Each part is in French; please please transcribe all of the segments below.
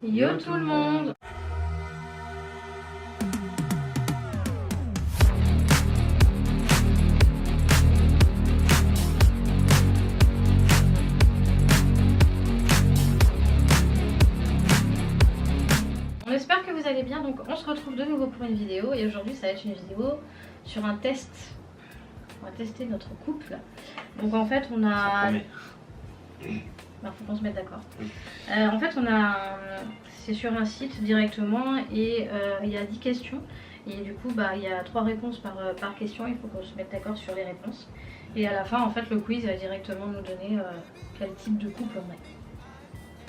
Yo tout le monde! On espère que vous allez bien, donc on se retrouve de nouveau pour une vidéo et aujourd'hui ça va être une vidéo sur un test. On va tester notre couple. Donc en fait on a... Bah, faut qu'on se mette d'accord. En fait c'est sur un site directement et il y a 10 questions. Et du coup bah, il y a 3 réponses par question, il faut qu'on se mette d'accord sur les réponses. Et à la fin en fait le quiz va directement nous donner quel type de couple on est.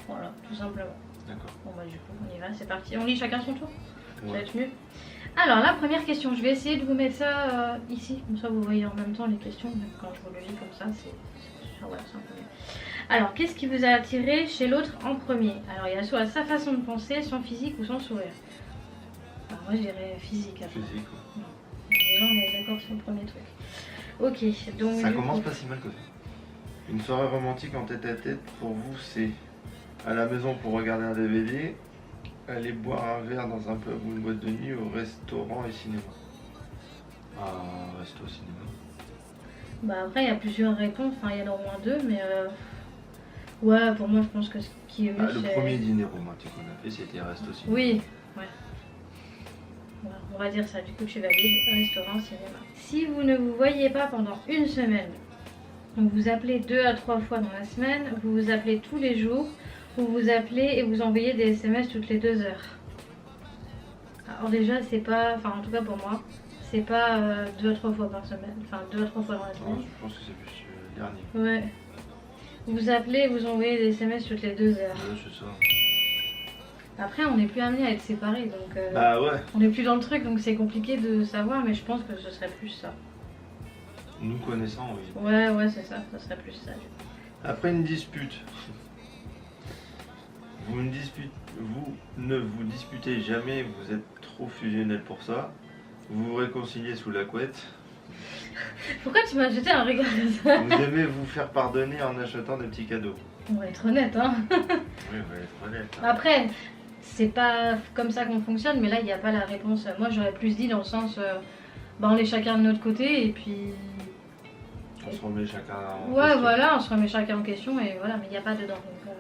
Voilà, tout simplement. D'accord. Bon bah du coup on y va, c'est parti. On lit chacun son tour. Ouais. Ça va être mieux. Alors la première question, je vais essayer de vous mettre ça ici, comme ça vous voyez en même temps les questions. Quand je vous le lis comme ça, c'est un peu mieux. Alors, qu'est-ce qui vous a attiré chez l'autre en premier? Alors, il y a soit sa façon de penser, son physique ou son sourire. Alors, moi, je dirais physique. Après. Physique, ouais. Déjà, on est d'accord sur le premier truc. Ok, donc... Ça commence pas si mal que ça. Une soirée romantique en tête-à-tête, pour vous, c'est à la maison pour regarder un DVD, aller boire un verre dans un pub ou une boîte de nuit, au restaurant et cinéma. Ah, resto, cinéma. Bah après, il y a plusieurs réponses, enfin, il y en a au moins 2, mais... Ouais, pour moi, je pense que ce qui est mieux, Le premier dîner romantique qu'on a fait, c'était resto, cinéma. Oui, ouais. Voilà, on va dire ça, du coup tu valides, restaurant, cinéma. Si vous ne vous voyez pas pendant une semaine, donc vous appelez 2 à 3 fois dans la semaine, vous vous appelez tous les jours, vous vous appelez et vous envoyez des SMS toutes les 2 heures. Alors déjà c'est pas, enfin en tout cas pour moi, c'est pas 2 à 3 fois par semaine, enfin 2 à 3 fois dans la semaine. Non, je pense que c'est plus le dernier. Ouais. Vous appelez et vous envoyez des SMS toutes les 2 heures. Ouais, c'est ça. Après on n'est plus amené à être séparés donc Bah ouais. on n'est plus dans le truc donc c'est compliqué de savoir mais je pense que ce serait plus ça. Nous connaissant, oui. Ouais c'est ça, ça serait plus ça. Après une dispute, vous ne vous disputez jamais, vous êtes trop fusionnel pour ça. Vous vous réconciliez sous la couette. Pourquoi tu m'as jeté un regard comme ça? Vous aimez vous faire pardonner en achetant des petits cadeaux. On va être honnête hein. Oui, on va être honnête. Hein. Après, c'est pas comme ça qu'on fonctionne, mais là il n'y a pas la réponse. Moi j'aurais plus dit dans le sens, bah on est chacun de notre côté et puis... On se remet chacun en Ouais question. voilà, on se remet chacun en question et voilà, mais il n'y a pas dedans. Donc,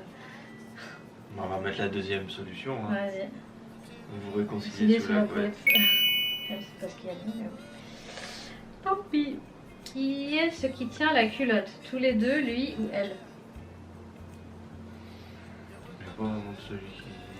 On va mettre la deuxième solution. Hein. vas-y. Vous vous réconciliez sous la couette. C'est pas ce qu'il y a de mieux. Tant pis. Qui est ce qui tient la culotte? Tous les deux, lui ou elle? Je sais pas vraiment de celui qui...